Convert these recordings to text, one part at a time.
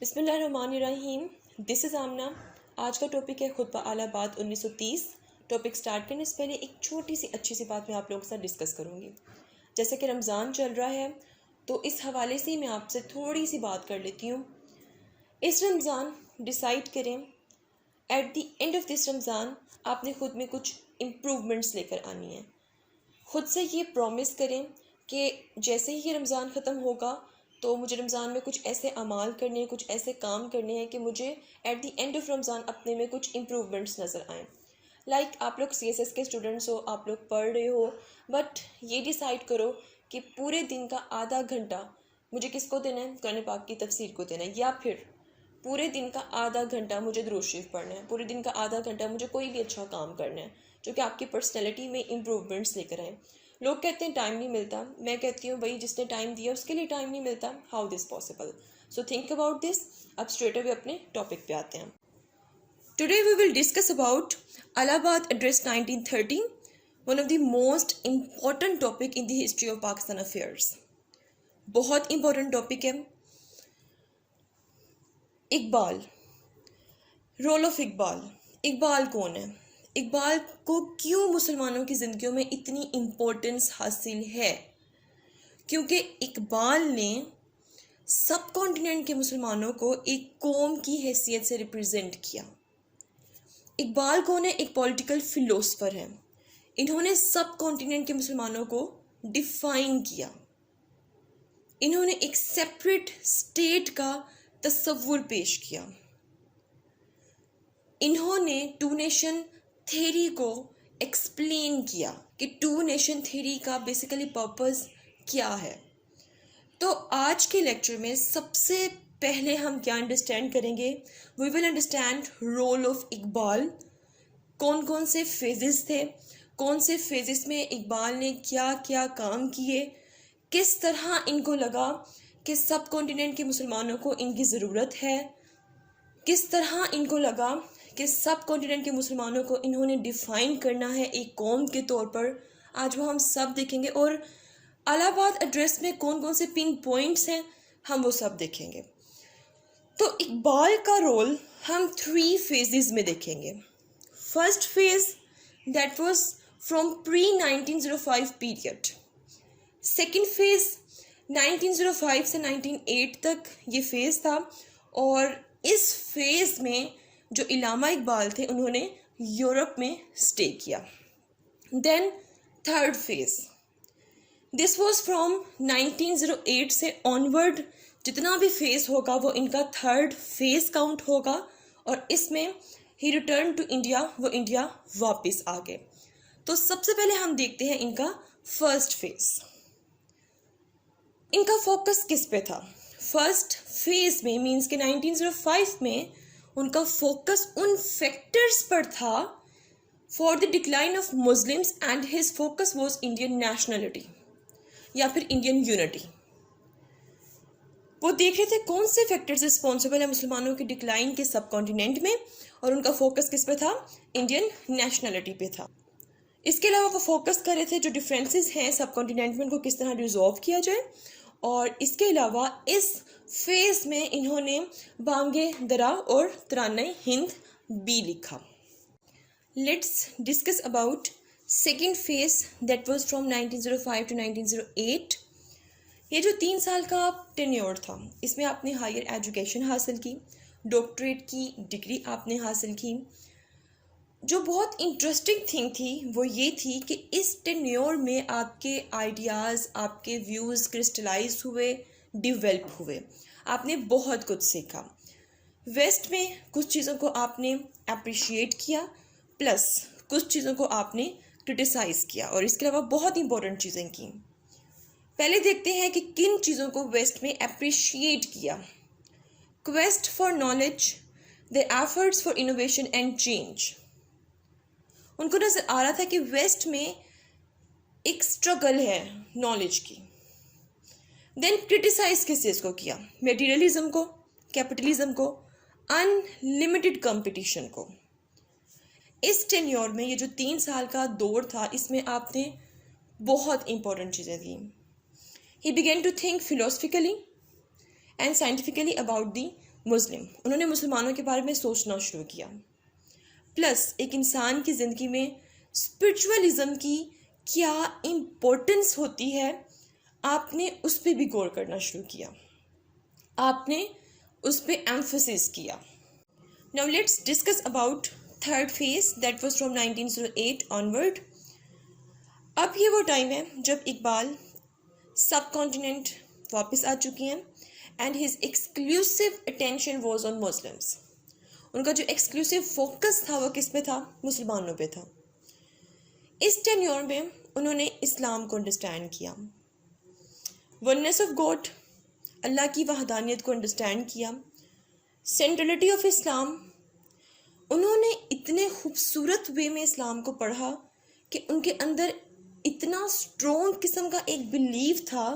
बिस्मिल्लाहिर्रहमानिर्रहीम। This is आमना। आज का टॉपिक है खुतबा आला बात 1930। टॉपिक स्टार्ट करने से पहले एक छोटी सी अच्छी सी बात मैं आप लोगों के साथ डिस्कस करूँगी। जैसे कि रमज़ान चल रहा है तो इस हवाले से मैं आपसे थोड़ी सी बात कर लेती हूँ। इस रमज़ान डिसाइड करें, at the end of this Ramzan आपने ख़ुद में कुछ इम्प्रूवमेंट्स लेकर आनी है। ख़ुद से ये प्रॉमिस करें कि जैसे ही ये रमज़ान ख़त्म होगा तो मुझे रमज़ान में कुछ ऐसे अमाल करने हैं, कुछ ऐसे काम करने हैं कि मुझे at the end of Ramzan अपने में कुछ इम्प्रूवमेंट्स नज़र आएँ। लाइक आप लोग CSS के स्टूडेंट्स हो, आप लोग पढ़ रहे हो, बट ये डिसाइड करो कि पूरे दिन का आधा घंटा मुझे किसको देना है, कुरान पाक की तफसीर को देना है, या फिर पूरे दिन का आधा घंटा मुझे दुरूद शरीफ पढ़ना है, पूरे दिन का आधा घंटा मुझे कोई भी अच्छा काम करना है जो कि आपकी पर्सनैलिटी में इम्प्रूवमेंट्स लेकर आए। लोग कहते हैं टाइम नहीं मिलता, मैं कहती हूँ भाई जिसने टाइम दिया उसके लिए टाइम नहीं मिलता। How this possible? So think about this. अब स्ट्रेट अवे अपने टॉपिक पे आते हैं। Today we will discuss about Allahabad address 1930, one of the most important topic in the history of Pakistan affairs. बहुत इंपॉर्टेंट टॉपिक है। Iqbal, role of Iqbal. इकबाल कौन है? इकबाल को क्यों मुसलमानों की ज़िंदगियों में इतनी इम्पोर्टेंस हासिल है? क्योंकि इकबाल ने सब कॉन्टिनेंट के मुसलमानों को एक कौम की हैसियत से रिप्रेजेंट किया। इकबाल कौन है? एक पॉलिटिकल फिलोसफर है। इन्होंने सब कॉन्टिनेंट के मुसलमानों को डिफाइन किया। इन्होंने एक सेपरेट स्टेट का तस्वुर पेश किया। इन्होंने टू नेशन थ्योरी को एक्सप्लेन किया कि टू नेशन थ्योरी का बेसिकली पर्पस क्या है। तो आज के लेक्चर में सबसे पहले हम क्या अंडरस्टैंड करेंगे? We will understand role of Iqbal. कौन कौन से फेजेस थे, कौन से फेजेस में इकबाल ने क्या क्या काम किए, किस तरह इनको लगा कि सब कॉन्टिनेंट के मुसलमानों को इनकी ज़रूरत है, किस तरह इनको लगा कि सब कॉन्टिनेंट के मुसलमानों को इन्होंने डिफ़ाइन करना है एक कौम के तौर पर। आज वो हम सब देखेंगे। और अलाहाबाद एड्रेस में कौन कौन से पिन पॉइंट्स हैं हम वो सब देखेंगे। तो इकबाल का रोल हम 3 फेजेस में देखेंगे। First phase that was from pre 1905 period. Second phase 1905 से 1908 तक ये फेज़ था, और इस फेज़ में जो इलामा इकबाल थे उन्होंने यूरोप में स्टे किया। Then third phase, this was from 1908 से ऑनवर्ड। जितना भी फेज़ होगा वो इनका थर्ड फेज़ काउंट होगा, और इसमें ही रिटर्न टू इंडिया, वो इंडिया वापस आ गए। तो सबसे पहले हम देखते हैं इनका फर्स्ट फेज़। इनका फोकस किस पे था? फर्स्ट फेज़ में मीन्स के 1905 में उनका फोकस उन फैक्टर्स पर था for the decline of Muslims, and his focus was Indian nationality या फिर इंडियन यूनिटी। वो देख रहे थे कौन से फैक्टर्स रिस्पॉन्सिबल है मुसलमानों के डिक्लाइन के सब कॉन्टिनेंट में, और उनका फोकस किस पे था? इंडियन नेशनलिटी पे था। इसके अलावा वो फोकस कर रहे थे जो डिफरेंसेस हैं सब कॉन्टिनेंट में उनको किस तरह रिजॉल्व किया जाए। और इसके अलावा इस फेज़ में इन्होंने बांगे दरा और तराने हिंद भी लिखा। Let's discuss about second phase that was from 1905 to 1908। ये जो 3 साल का टेन्योर था, इसमें आपने हायर एजुकेशन हासिल की, डॉक्टरेट की डिग्री आपने हासिल की। जो बहुत इंटरेस्टिंग थिंग थी वो ये थी कि इस टेन्योर में आपके आइडियाज़, आपके व्यूज़ क्रिस्टलाइज हुए, डिवेल्प हुए। आपने बहुत कुछ सीखा। वेस्ट में कुछ चीज़ों को आपने अप्रिशिएट किया, प्लस कुछ चीज़ों को आपने क्रिटिसाइज़ किया, और इसके अलावा बहुत इंपॉर्टेंट चीज़ें की। पहले देखते हैं कि किन चीज़ों को वेस्ट में अप्रिशिएट किया। Quest for knowledge, the efforts for innovation and change. उनको नज़र आ रहा था कि वेस्ट में एक स्ट्रगल है नॉलेज की। देन क्रिटिसाइज किस चीज़ को किया? मटेरियलिज्म को, कैपिटलिज्म को, अनलिमिटेड कंपटीशन को। इस टेन्योर में ये जो 3 साल का दौर था, इसमें आपने बहुत इंपॉर्टेंट चीज़ें दी। He began to think philosophically and scientifically about the Muslim, उन्होंने मुसलमानों के बारे में सोचना शुरू किया। प्लस एक इंसान की ज़िंदगी में स्पिरिचुअलिज्म की क्या इम्पोर्टेंस होती है, आपने उस पर भी गौर करना शुरू किया, आपने उस पर एम्फसिस किया। Now let's discuss about third phase that was from 1908 onward. अब ये वो टाइम है जब इकबाल सब कॉन्टिनेंट वापस आ चुकी हैं and his exclusive attention was on Muslims. उनका जो एक्सक्लूसिव फोकस था वो किस पे था? मुसलमानों पे था। इस टेन्योर में उन्होंने इस्लाम को अंडरस्टैंड किया, वननेस ऑफ गॉड, अल्लाह की वहदानियत को अंडरस्टैंड किया, सेंट्रलिटी ऑफ इस्लाम। उन्होंने इतने खूबसूरत वे में इस्लाम को पढ़ा कि उनके अंदर इतना स्ट्रॉन्ग किस्म का एक बिलीव था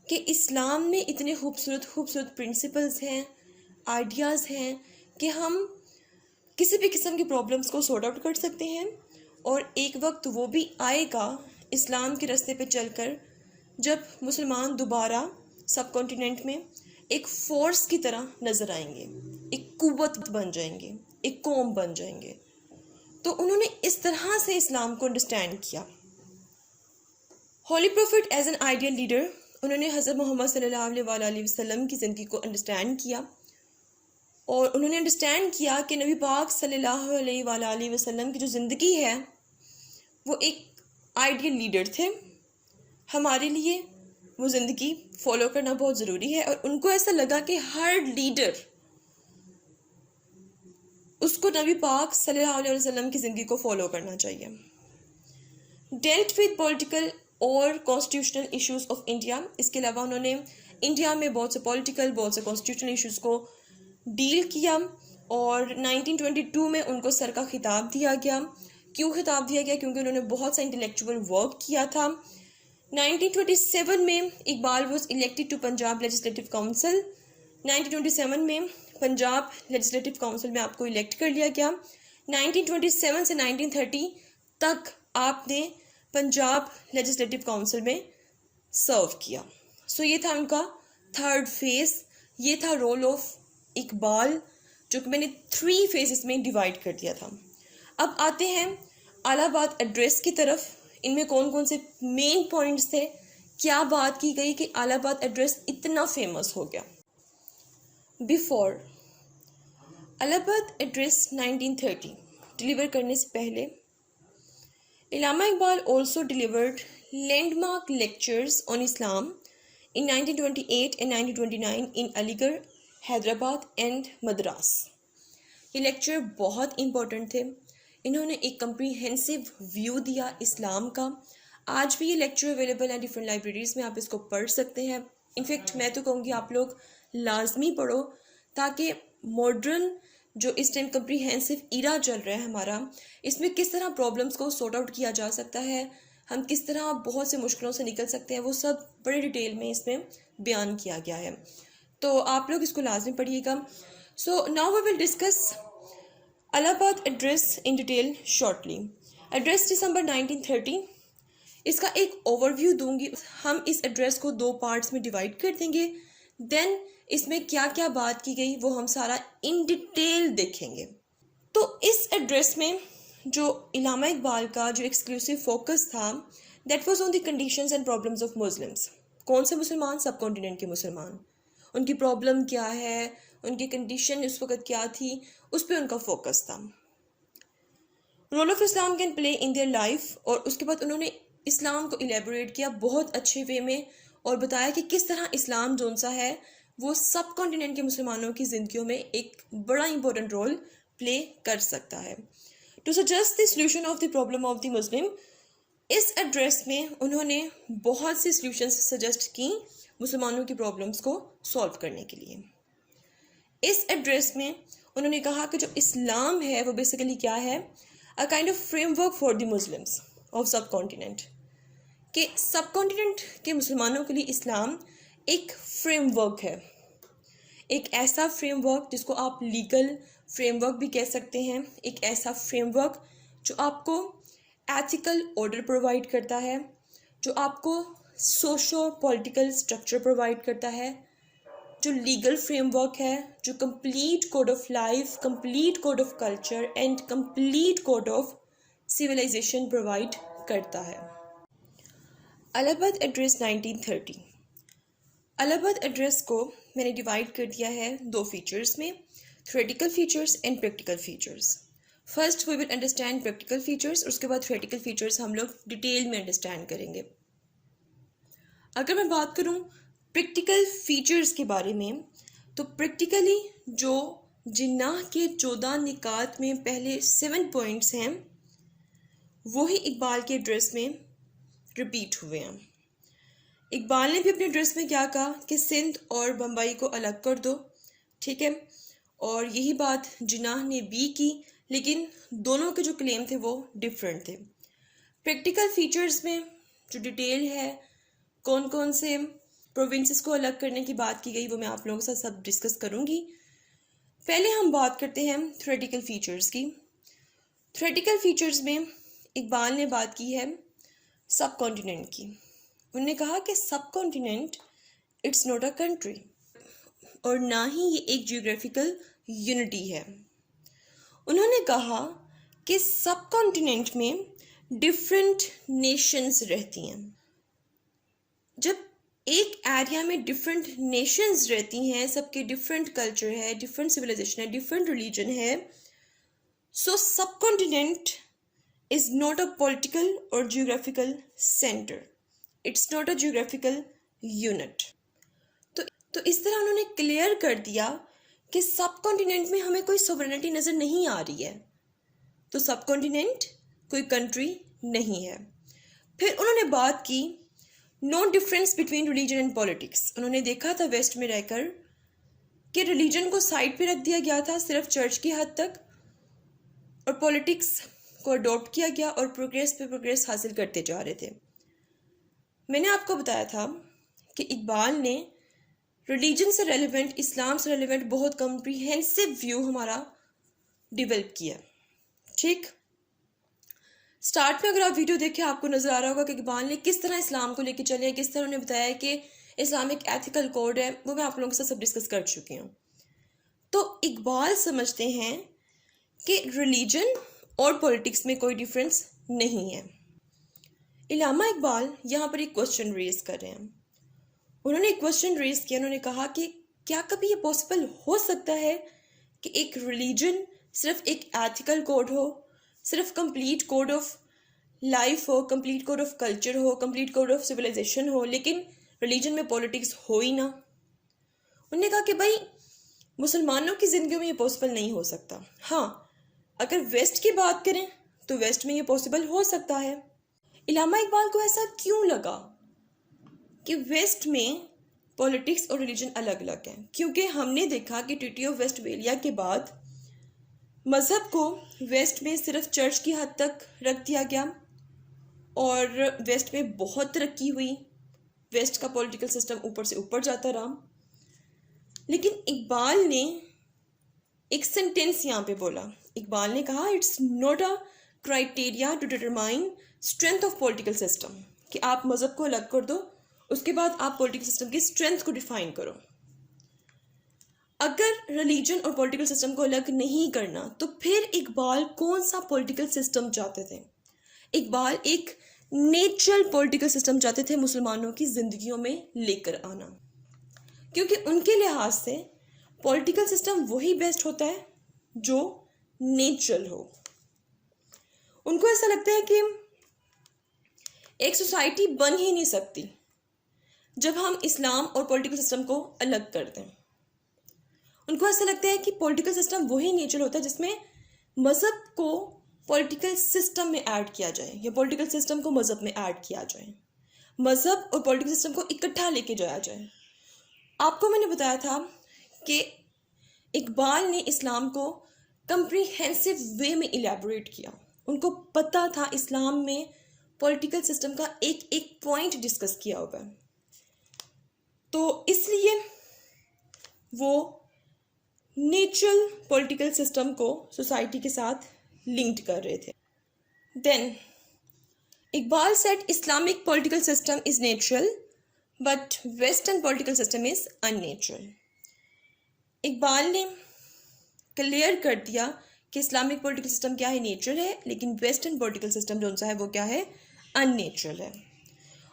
कि इस्लाम में इतने खूबसूरत खूबसूरत प्रिंसिपल्स हैं, आइडियाज़ हैं कि हम किसी भी किस्म की प्रॉब्लम्स को सॉर्ट आउट कर सकते हैं। और एक वक्त वो भी आएगा इस्लाम के रास्ते पे चलकर जब मुसलमान दोबारा सब कॉन्टिनेंट में एक फोर्स की तरह नज़र आएंगे, एक कुव्वत बन जाएंगे, एक कौम बन जाएंगे। तो उन्होंने इस तरह से इस्लाम को अंडरस्टैंड किया। Holy prophet as an ideal leader, उन्होंने हज़रत मोहम्मद सल्लल्लाहु अलैहि वसल्लम की ज़िंदगी को अंडरस्टैंड किया और उन्होंने अंडरस्टैंड किया कि नबी पाक सल्लल्लाहु अलैहि वसल्लम की जो ज़िंदगी है वो एक आइडियल लीडर थे। हमारे लिए वो ज़िंदगी फॉलो करना बहुत ज़रूरी है और उनको ऐसा लगा कि हर लीडर उसको नबी पाक सल्लल्लाहु अलैहि वसल्लम की ज़िंदगी को फॉलो करना चाहिए। डेल्ट विद पॉलिटिकल और कॉन्स्टिट्यूशनल इश्यूज ऑफ इंडिया, इसके अलावा उन्होंने इंडिया में बहुत से पॉलिटिकल, बहुत से कॉन्स्टिट्यूशनल इश्यूज को डील किया और 1922 में उनको सर का खिताब दिया गया। क्यों खिताब दिया गया? क्योंकि उन्होंने बहुत सा इंटेलेक्चुअल वर्क किया था। 1927 में Iqbal was elected to Punjab legislative council. 1927 में पंजाब लेजिस्लेटिव काउंसिल में आपको इलेक्ट कर लिया गया। 1927 से 1930 तक आपने पंजाब लेजिस्लेटिव काउंसिल में सर्व किया। सो ये था उनका थर्ड फेज, ये था रोल ऑफ इकबाल, जो कि मैंने 3 फेजेस में डिवाइड कर दिया था। अब आते हैं इलाहाबाद एड्रेस की तरफ। इनमें कौन कौन से मेन पॉइंट्स थे, क्या बात की गई कि इलाहाबाद एड्रेस इतना फेमस हो गया। बिफोर इलाहाबाद एड्रेस 1930 डिलीवर करने से पहले इलामा Iqbal also delivered landmark lectures on Islam in 1928 and 1929 in Aligarh, Hyderabad and Madras. ये लेक्चर बहुत इम्पोर्टेंट थे। इन्होंने एक कम्प्रीहेंसिव व्यू दिया इस्लाम का। आज भी ये लेक्चर अवेलेबल है डिफरेंट लाइब्रेरीज़ में, आप इसको पढ़ सकते हैं। इनफैक्ट मैं तो कहूँगी आप लोग लाजमी पढ़ो, ताकि मॉडर्न जो इस टाइम कम्प्रीहेंसिव ईरा चल रहा है हमारा, इसमें किस तरह प्रॉब्लम्स को सॉर्ट आउट किया जा सकता है, हम किस तरह बहुत से मुश्किलों से निकल सकते हैं, वो सब बड़े डिटेल में इसमें बयान किया गया है। तो आप लोग इसको लाजमी पढ़िएगा। So now we will discuss Allahabad address in detail shortly. Address दिसंबर 1930, इसका एक ओवरव्यू दूंगी। हम इस एड्रेस को 2 पार्ट्स में डिवाइड कर देंगे, देन इसमें क्या क्या बात की गई वो हम सारा इन डिटेल देखेंगे। तो इस एड्रेस में जो इलामा इकबाल का जो एक्सक्लूसिव फोकस था, that was on the conditions and problems of Muslims. कौन से मुसलमान? सब कॉन्टिनेंट के मुसलमान। उनकी प्रॉब्लम क्या है, उनकी कंडीशन उस वक्त क्या थी, उस पर उनका फोकस था। Role of Islam can play in their life, और उसके बाद उन्होंने इस्लाम को इलेबोरेट किया बहुत अच्छे वे में और बताया कि किस तरह इस्लाम जोन सा है वो सब कॉन्टिनेंट के मुसलमानों की ज़िंदगियों में एक बड़ा इंपॉर्टेंट रोल प्ले कर सकता है। To suggest the solution of the problem of the Muslim, इस एड्रेस में उन्होंने बहुत सी सॉल्यूशंस सजेस्ट की मुसलमानों की प्रॉब्लम्स को सॉल्व करने के लिए। इस एड्रेस में उन्होंने कहा कि जो इस्लाम है वो बेसिकली क्या है, a kind of framework for the Muslims of सब कॉन्टिनेंट, कि सब कॉन्टिनेंट के मुसलमानों के लिए इस्लाम एक फ्रेमवर्क है, एक ऐसा फ्रेमवर्क जिसको आप लीगल फ्रेमवर्क भी कह सकते हैं, एक ऐसा फ्रेमवर्क जो आपको एथिकल ऑर्डर प्रोवाइड करता है, जो आपको सोशो पॉलिटिकल स्ट्रक्चर प्रोवाइड करता है, जो लीगल फ्रेमवर्क है, जो complete code of life, complete code of culture and complete code of civilization provide करता है। इलाहाबाद एड्रेस 1930। इलाहाबाद एड्रेस को मैंने डिवाइड कर दिया है दो फीचर्स में, theoretical features and practical features. First we will understand practical features, उसके बाद थ्योरेटिकल फीचर्स हम लोग डिटेल में अंडरस्टैंड करेंगे। अगर मैं बात करूं प्रैक्टिकल फीचर्स के बारे में, तो प्रैक्टिकली जो जिन्नाह के 14 निकात में पहले 7 पॉइंट्स हैं वो ही इकबाल के एड्रेस में रिपीट हुए हैं। इकबाल ने भी अपने एड्रेस में क्या कहा कि सिंध और बम्बई को अलग कर दो, ठीक है, और यही बात जिन्नाह ने भी की, लेकिन दोनों के जो क्लेम थे वो डिफरेंट थे। प्रैक्टिकल फीचर्स में जो डिटेल है, कौन कौन से प्रोविंसेस को अलग करने की बात की गई, वो मैं आप लोगों के साथ सब डिस्कस करूंगी। पहले हम बात करते हैं थ्योरेटिकल फीचर्स की। थ्योरेटिकल फीचर्स में इकबाल ने बात की है सब कॉन्टिनेंट की। उन्होंने कहा कि सब continent it's not a country, और ना ही ये एक जियोग्राफिकल यूनिटी है। उन्होंने कहा कि सब कॉन्टिनेंट में डिफरेंट नेशंस रहती हैं। जब एक एरिया में डिफरेंट नेशंस रहती हैं, सबके डिफरेंट कल्चर है, डिफरेंट सिविलाइजेशन है, डिफरेंट रिलीजन है, so subcontinent is not a political और geographical centre, it's not a geographical unit. तो इस तरह उन्होंने क्लियर कर दिया कि सब कॉन्टिनेंट में हमें कोई सोवरेनिटी नज़र नहीं आ रही है, तो सब कॉन्टिनेंट कोई कंट्री नहीं है। फिर उन्होंने बात की no difference between religion and politics. उन्होंने देखा था वेस्ट में रहकर कि रिलीजन को साइड पे रख दिया गया था सिर्फ चर्च की हद तक, और पॉलिटिक्स को अडॉप्ट किया गया और प्रोग्रेस पे प्रोग्रेस हासिल करते जा रहे थे। मैंने आपको बताया था कि इकबाल ने रिलीजन से रेलिवेंट, इस्लाम से रेलिवेंट बहुत कम्प्रीहेंसिव व्यू हमारा डेवलप किया, ठीक। स्टार्ट में अगर आप वीडियो देखें आपको नज़र आ रहा होगा कि इकबाल ने किस तरह इस्लाम को लेकर चले, किस तरह उन्हें बताया कि इस्लामिक एथिकल कोड है, वो मैं आप लोगों के साथ सब डिस्कस कर चुकी हूँ। तो इकबाल समझते हैं कि रिलीजन और पॉलिटिक्स में कोई डिफरेंस नहीं है। इल्लामा इकबाल यहाँ पर एक क्वेश्चन रेज कर रहे हैं। उन्होंने एक क्वेश्चन रेज किया, उन्होंने कहा कि क्या कभी ये पॉसिबल हो सकता है कि एक रिलीजन सिर्फ एक एथिकल कोड हो, सिर्फ कंप्लीट कोड ऑफ लाइफ हो, कंप्लीट कोड ऑफ कल्चर हो, कंप्लीट कोड ऑफ सिविलाइजेशन हो, लेकिन रिलीजन में पॉलिटिक्स हो ही ना। उन्होंने कहा कि भाई मुसलमानों की ज़िंदगी में ये पॉसिबल नहीं हो सकता। हाँ, अगर वेस्ट की बात करें तो वेस्ट में ये पॉसिबल हो सकता है। इल्लामा इकबाल को ऐसा क्यों लगा कि वेस्ट में पॉलिटिक्स और रिलीजन अलग अलग है? क्योंकि हमने देखा कि ट्रीटी ऑफ वेस्टफेलिया के बाद मज़हब को वेस्ट में सिर्फ चर्च की हद तक रख दिया गया और वेस्ट में बहुत तरक्की हुई, वेस्ट का पॉलिटिकल सिस्टम ऊपर से ऊपर जाता रहा। लेकिन इकबाल ने एक सेंटेंस यहाँ पे बोला। इकबाल ने कहा it's not a criteria to determine strength of political system, कि आप मज़हब को अलग कर दो, उसके बाद आप पॉलिटिकल सिस्टम की स्ट्रेंथ को डिफाइन करो। अगर रिलीजन और पॉलिटिकल सिस्टम को अलग नहीं करना तो फिर इकबाल कौन सा पॉलिटिकल सिस्टम चाहते थे? इकबाल एक नेचुरल पॉलिटिकल सिस्टम चाहते थे मुसलमानों की जिंदगियों में लेकर आना, क्योंकि उनके लिहाज से पॉलिटिकल सिस्टम वही बेस्ट होता है जो नेचुरल हो। उनको ऐसा लगता है कि एक सोसाइटी बन ही नहीं सकती जब हम इस्लाम और पॉलिटिकल सिस्टम को अलग कर दें। उनको ऐसा लगता है कि पॉलिटिकल सिस्टम वही नेचुरल होता है जिसमें मज़हब को पॉलिटिकल सिस्टम में ऐड किया जाए या पॉलिटिकल सिस्टम को मज़हब में ऐड किया जाए, मज़हब और पॉलिटिकल सिस्टम को इकट्ठा लेके जाया जाए। आपको मैंने बताया था कि इकबाल ने इस्लाम को कंप्रीहेंसिव वे में इलेबोरेट किया। उनको पता था इस्लाम में पॉलिटिकल सिस्टम का एक एक पॉइंट डिस्कस किया होगा, तो इसलिए वो नेचुरल पॉलिटिकल सिस्टम को सोसाइटी के साथ लिंक्ड कर रहे थे। Then Iqbal said Islamic political system is natural but western political system is unnatural. Iqbal ने क्लियर कर दिया कि इस्लामिक पॉलिटिकल सिस्टम क्या है, नेचुरल है, लेकिन वेस्टर्न पॉलिटिकल सिस्टम जो उनका है वो क्या है, अननेचुरल है।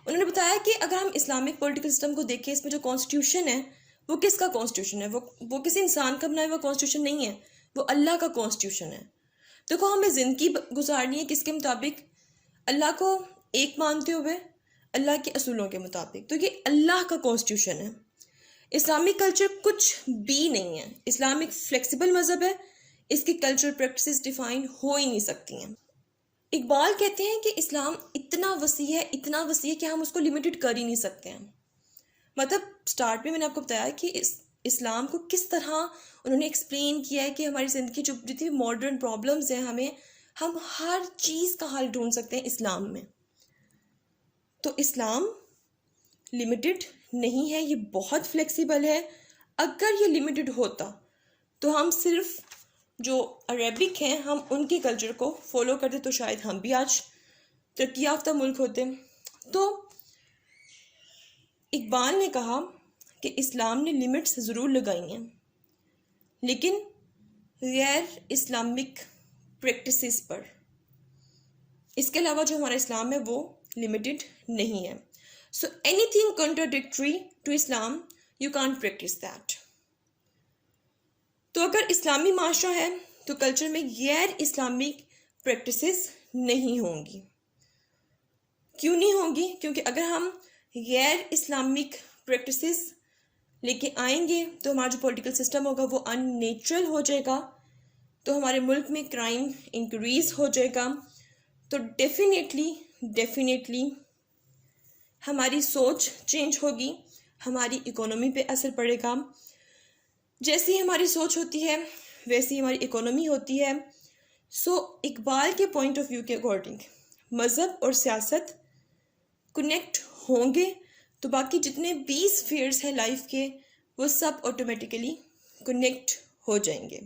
उन्होंने बताया कि अगर हम इस्लामिक पॉलिटिकल सिस्टम को देखें, इसमें जो कॉन्स्टिट्यूशन है वो किसका कॉन्स्टिट्यूशन है, वो किसी इंसान का बनाया हुआ कॉन्स्टिट्यूशन नहीं है, वो अल्लाह का कॉन्स्टिट्यूशन है। देखो, हमें ज़िंदगी गुजारनी है किसके मुताबिक, अल्लाह को एक मानते हुए, अल्लाह के असूलों के मुताबिक। तो ये अल्लाह का कॉन्स्टिट्यूशन है। इस्लामिक कल्चर कुछ भी नहीं है। इस्लाम एक फ्लेक्सिबल मज़हब है, इसकी कल्चरल प्रैक्टिसेस डिफाइन हो ही नहीं सकती हैं। इकबाल कहते हैं कि इस्लाम इतना वसी है, इतना वसी है कि हम उसको लिमिटेड कर ही नहीं सकते हैं। मतलब स्टार्ट में मैंने आपको बताया कि इस्लाम को किस तरह उन्होंने एक्सप्लेन किया है कि हमारी ज़िंदगी जो जितनी मॉडर्न प्रॉब्लम्स हैं, हम हर चीज़ का हल ढूंढ सकते हैं इस्लाम में। तो इस्लाम लिमिटेड नहीं है, ये बहुत फ्लेक्सिबल है। अगर ये लिमिटेड होता तो हम सिर्फ जो अरेबिक हैं हम उनके कल्चर को फॉलो करते तो शायद हम भी आज तरक्की याफ्ता मुल्क होते। तो इकबाल ने कहा कि इस्लाम ने लिमिट्स ज़रूर लगाई हैं, लेकिन गैर इस्लामिक प्रैक्टिसेस पर। इसके अलावा जो हमारा इस्लाम है वो लिमिटेड नहीं है। So anything contradictory to Islam you can't practice that. तो अगर इस्लामी माशरा है तो कल्चर में गैर इस्लामिक प्रैक्टिसेस नहीं होंगी। क्यों नहीं होंगी? क्योंकि अगर हम गैर इस्लामिक प्रैक्टिसेस लेके आएंगे तो हमारा जो पॉलिटिकल सिस्टम होगा वो अननेचुरल हो जाएगा, तो हमारे मुल्क में क्राइम इंक्रीज हो जाएगा। तो डेफिनेटली हमारी सोच चेंज होगी, हमारी इकोनॉमी पे असर पड़ेगा। जैसी हमारी सोच होती है वैसी हमारी इकोनॉमी होती है। सो इकबाल के पॉइंट ऑफ व्यू के अकॉर्डिंग मज़हब और सियासत कनेक्ट होंगे तो बाकी जितने भी स्फीयर्स हैं लाइफ के वो सब ऑटोमेटिकली कनेक्ट हो जाएंगे।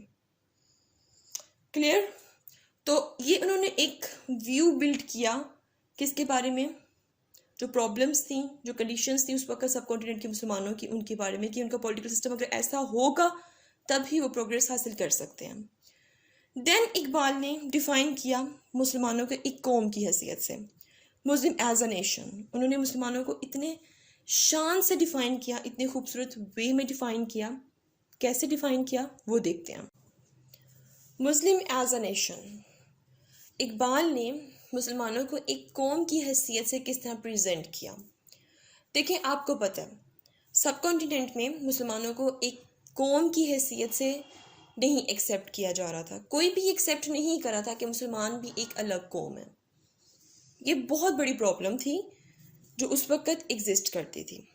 क्लियर? तो ये उन्होंने एक व्यू बिल्ड किया किसके बारे में, जो प्रॉब्लम्स थी, जो कंडीशंस थी उस वक्त सब कॉन्टिनेंट के मुसलमानों की, उनके बारे में कि उनका पॉलिटिकल सिस्टम अगर ऐसा होगा तभी वो प्रोग्रेस हासिल कर सकते हैं। देन इकबाल ने डिफ़ाइन किया मुसलमानों को एक कौम की हैसियत से, मुस्लिम एज अ नेशन। उन्होंने मुसलमानों को इतने शान से डिफ़ाइन किया, इतने खूबसूरत वे में डिफ़ाइन किया। कैसे डिफ़ाइन किया वो देखते हैं। Muslim as a nation, Iqbal ने मुसलमानों को एक कौम की हैसियत से किस तरह प्रेजेंट किया। देखिए, आपको पता है सब कॉन्टिनेंट में मुसलमानों को एक कौम की हैसियत से नहीं एक्सेप्ट किया जा रहा था। कोई भी एक्सेप्ट नहीं कर रहा था कि मुसलमान भी एक अलग कौम है। ये बहुत बड़ी प्रॉब्लम थी जो उस वक्त एग्जिस्ट करती थी।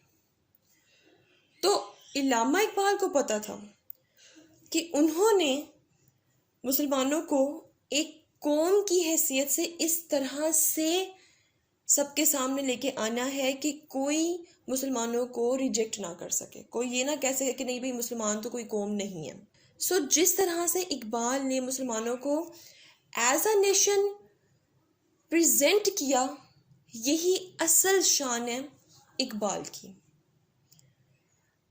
तो इल्लामा इकबाल को पता था कि उन्होंने मुसलमानों को एक कौम की हैसियत से इस तरह से सबके सामने लेके आना है कि कोई मुसलमानों को रिजेक्ट ना कर सके, कोई ये ना कह सके कि नहीं भाई मुसलमान तो कोई कौम नहीं है। सो जिस तरह से इकबाल ने मुसलमानों को एज अ नेशन प्रेजेंट किया, यही असल शान है इकबाल की।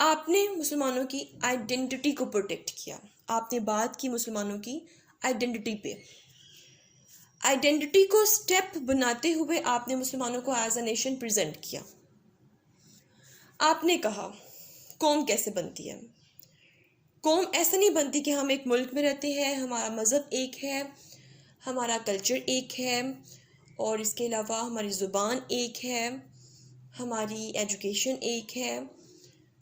आपने मुसलमानों की आइडेंटिटी को प्रोटेक्ट किया। आपने बात की मुसलमानों की आइडेंटिटी पे, आइडेंटिटी को स्टेप बनाते हुए आपने मुसलमानों को एज अ नेशन प्रेजेंट किया। आपने कहा कौम कैसे बनती है। कौम ऐसे नहीं बनती कि हम एक मुल्क में रहते हैं, हमारा मज़हब एक है, हमारा कल्चर एक है, और इसके अलावा हमारी ज़ुबान एक है, हमारी एजुकेशन एक है,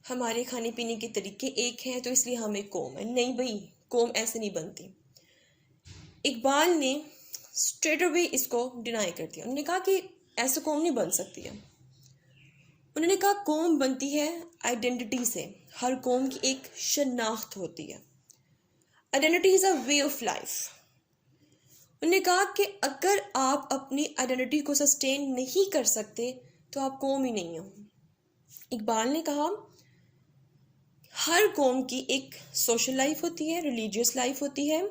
हमारे खाने पीने के तरीके एक हैं, तो इसलिए हम एक कौम है। नहीं भाई, कौम ऐसे नहीं बनती। इकबाल ने स्ट्रेट अवे इसको डिनाई कर दिया। उन्होंने कहा कि ऐसे कौम नहीं बन सकती है। उन्होंने कहा कौम बनती है आइडेंटिटी से। हर कौम की एक शनाख्त होती है। Identity is a way of life. उन्होंने कहा कि अगर आप अपनी आइडेंटिटी को सस्टेन नहीं कर सकते तो आप कौम ही नहीं हो। इकबाल ने कहा हर कौम की एक सोशल लाइफ होती है, रिलीजियस लाइफ होती है,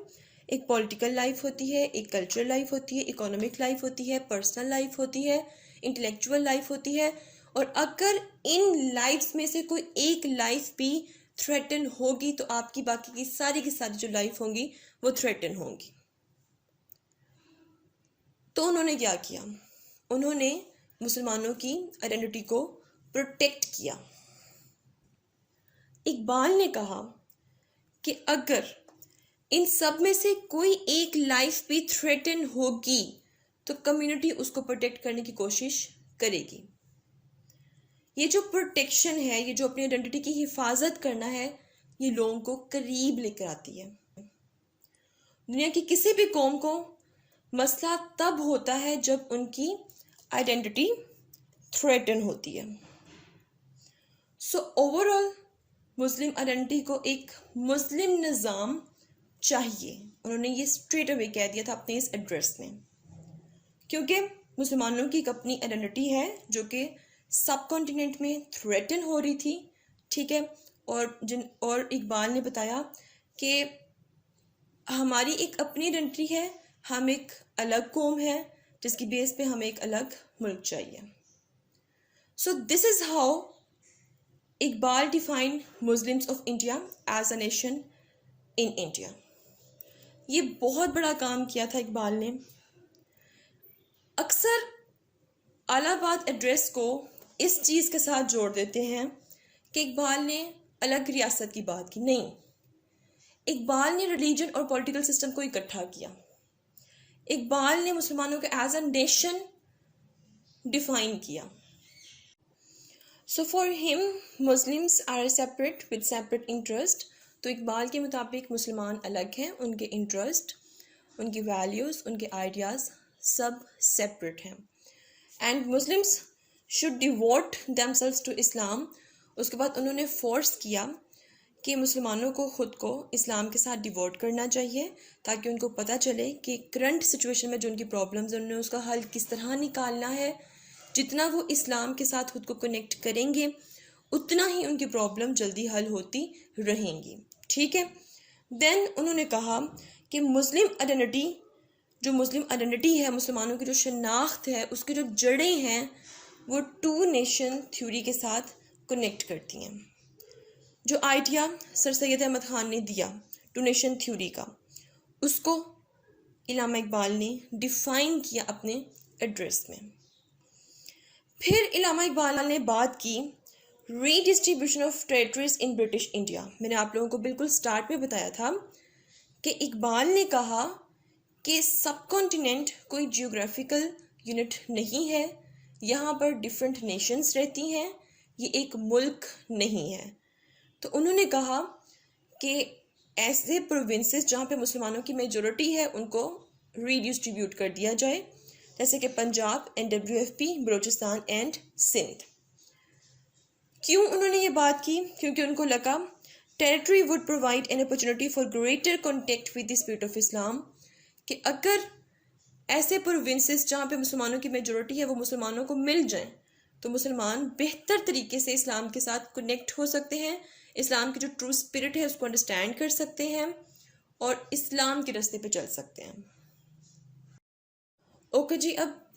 एक पॉलिटिकल लाइफ होती है, एक कल्चरल लाइफ होती है, इकोनॉमिक लाइफ होती है, पर्सनल लाइफ होती है, इंटेलेक्चुअल लाइफ होती है। और अगर इन लाइफ्स में से कोई एक लाइफ भी थ्रेटन होगी तो आपकी बाकी की सारी जो लाइफ होंगी वो थ्रेटन होंगी। तो उन्होंने क्या किया, उन्होंने मुसलमानों की आइडेंटिटी को प्रोटेक्ट किया। इकबाल ने कहा कि अगर इन सब में से कोई एक लाइफ भी थ्रेटन होगी तो कम्युनिटी उसको प्रोटेक्ट करने की कोशिश करेगी। ये जो प्रोटेक्शन है, ये जो अपनी आइडेंटिटी की हिफाजत करना है, ये लोगों को करीब लेकर आती है। दुनिया की किसी भी कौम को मसला तब होता है जब उनकी आइडेंटिटी थ्रेटन होती है। सो ओवरऑल मुस्लिम आइडेंटिटी को एक मुस्लिम निज़ाम चाहिए। उन्होंने ये स्ट्रेट अवे कह दिया था अपने इस एड्रेस में, क्योंकि मुसलमानों की एक अपनी आइडेंटिटी है जो कि सब कॉन्टिनेंट में थ्रेटन हो रही थी, ठीक है। और इकबाल ने बताया कि हमारी एक अपनी आइडेंटिटी है, हम एक अलग कौम है जिसकी बेस पे हमें एक अलग मुल्क चाहिए। So this is how Iqbal define Muslims of India as a nation in India. ये बहुत बड़ा काम किया था इकबाल ने। अक्सर अलाहाबाद एड्रेस को इस चीज़ के साथ जोड़ देते हैं कि इकबाल ने अलग रियासत की बात की। नहीं, इकबाल ने रिलीजन और पॉलिटिकल सिस्टम को इकट्ठा किया। इकबाल ने मुसलमानों को एज अ नेशन डिफाइन किया। So for him Muslims are separate with separate interest. तो इकबाल के मुताबिक मुसलमान अलग हैं, उनके इंटरेस्ट, उनकी वैल्यूज़, उनके आइडियाज़ सब सेपरेट हैं। And Muslims should devote themselves to Islam. उसके बाद उन्होंने फोर्स किया कि मुसलमानों को ख़ुद को इस्लाम के साथ डिवोट करना चाहिए ताकि उनको पता चले कि करंट सिचुएशन में जो उनकी प्रॉब्लम्स हैं उन्हें उसका हल किस तरह निकालना है। जितना वो इस्लाम के साथ ख़ुद को कनेक्ट करेंगे उतना ही उनकी प्रॉब्लम जल्दी हल होती रहेंगी, ठीक है। देन उन्होंने कहा कि मुस्लिम आइडेंटिटी है, मुसलमानों की जो शनाख्त है, उसकी जो जड़ें हैं वो टू नेशन थ्योरी के साथ कनेक्ट करती हैं। जो आइडिया सर सैयद अहमद ख़ान ने दिया टू नेशन थ्योरी का, उसको इल्लामा इकबाल ने डिफ़ाइन किया अपने एड्रेस में। फिर इल्लामा इकबाल ने बात की redistribution of territories in British India. मैंने आप लोगों को बिल्कुल स्टार्ट में बताया था कि इकबाल ने कहा कि सब कॉन्टिनेंट कोई जियोग्राफिकल यूनिट नहीं है, यहाँ पर डिफरेंट नेशंस रहती हैं, ये एक मुल्क नहीं है। तो उन्होंने कहा कि ऐसे प्रोविंसेस जहाँ पे मुसलमानों की मेजॉरिटी है उनको रीडिस्ट्रीब्यूट कर दिया जाए, जैसे कि पंजाब, NWFP, बलूचिस्तान एंड सिंध। क्यों उन्होंने ये बात की? क्योंकि उनको लगा territory would provide an opportunity for greater contact with the spirit of इस्लाम, कि अगर ऐसे प्रोविंसेस जहाँ पे मुसलमानों की मेजॉरिटी है वो मुसलमानों को मिल जाएं तो मुसलमान बेहतर तरीके से इस्लाम के साथ कनेक्ट हो सकते हैं, इस्लाम की जो ट्रू स्पिरिट है उसको अंडरस्टैंड कर सकते हैं और इस्लाम के रास्ते पे चल सकते हैं। ओके जी, अब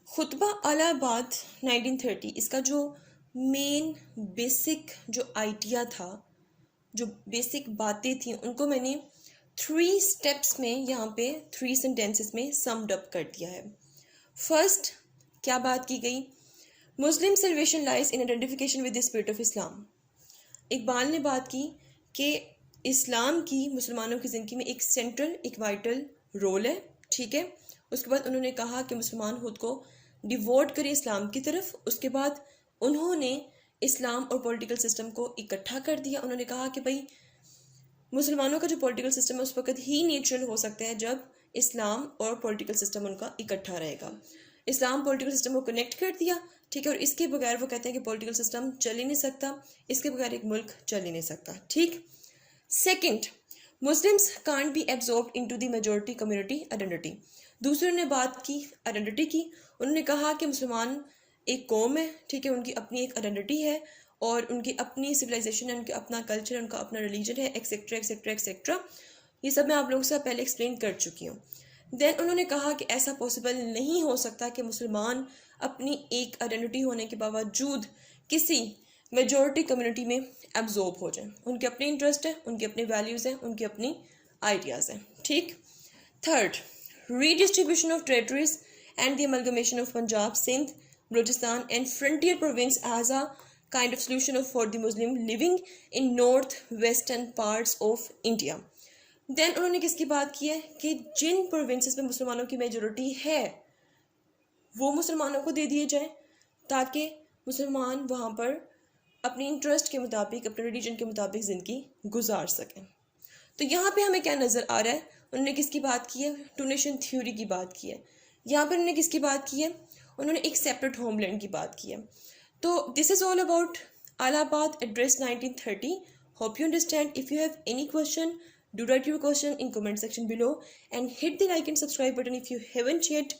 खुतबा अलाहाबाद 1930, इसका जो मेन बेसिक जो आइडिया था, जो बेसिक बातें थी, उनको मैंने 3 स्टेप्स में यहाँ पे 3 सेंटेंसेस में समड अप कर दिया है। फर्स्ट क्या बात की गई? Muslim salvation lies in identification with the spirit of Islam. Iqbal ने बात की कि इस्लाम की मुसलमानों की ज़िंदगी में एक सेंट्रल, एक वाइटल रोल है, ठीक है। उसके बाद उन्होंने कहा कि मुसलमान खुद को डिवोट करें इस्लाम की तरफ। उसके बाद उन्होंने इस्लाम और पॉलिटिकल सिस्टम को इकट्ठा कर दिया। उन्होंने कहा कि भाई मुसलमानों का जो पॉलिटिकल सिस्टम है उस वक्त ही नेचुरल हो सकता है जब इस्लाम और पॉलिटिकल सिस्टम उनका इकट्ठा रहेगा। इस्लाम पॉलिटिकल सिस्टम को कनेक्ट कर दिया, ठीक है, और इसके बगैर वो कहते हैं कि पॉलिटिकल सिस्टम चल ही नहीं सकता, इसके बगैर एक मुल्क चल ही नहीं सकता, ठीक। Second, Muslims can't be absorbed into the majority community identity. दूसरे ने बात की आइडेंटिटी की। उन्होंने कहा कि मुसलमान एक कौम है, ठीक है, उनकी अपनी एक आइडेंटिटी है और उनकी अपनी सिविलाइजेशन है, उनका अपना कल्चर है, उनका अपना रिलीजन है, एक्सेट्रा एक्सेट्रा एक्सेट्रा। ये सब मैं आप लोगों से पहले एक्सप्लेन कर चुकी हूँ। देन उन्होंने कहा कि ऐसा पॉसिबल नहीं हो सकता कि मुसलमान अपनी एक आइडेंटिटी होने के बावजूद किसी मेजॉरिटी कम्युनिटी में एब्जॉर्ब हो जाए। उनके अपने इंटरेस्ट है, उनके अपने वैल्यूज़ हैं, उनकी अपनी आइडियाज़ हैं। ठीक। Third, redistribution of territories and the amalgamation of Punjab, Sindh, Baluchistan and frontier province as a kind of solution of for the Muslim living in north western parts of India. Then उन्होंने किसकी बात की है कि जिन प्रोविंसेस में मुसलमानों की मेजॉरिटी है वो मुसलमानों को दे दिए जाए ताकि मुसलमान वहाँ पर अपनी इंटरेस्ट के मुताबिक, अपने रिलीजन के मुताबिक ज़िंदगी गुजार सकें। तो यहाँ पे हमें क्या नज़र आ रहा है, उन्होंने किसकी बात की है, टू नेशन थ्योरी की बात की है। यहाँ पर उन्होंने किसकी बात की है, उन्होंने एक सेपरेट होमलैंड की बात की है। तो this is all about Allahabad Address 1930. Hope you understand. If you have any question, do write your question in comment section below and hit the like and subscribe button if you haven't yet.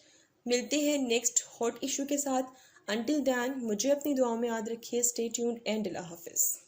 मिलते हैं next hot issue के साथ। Until then, मुझे अपनी दुआओं में याद रखिए। Stay tuned and अल्लाह हाफिज़।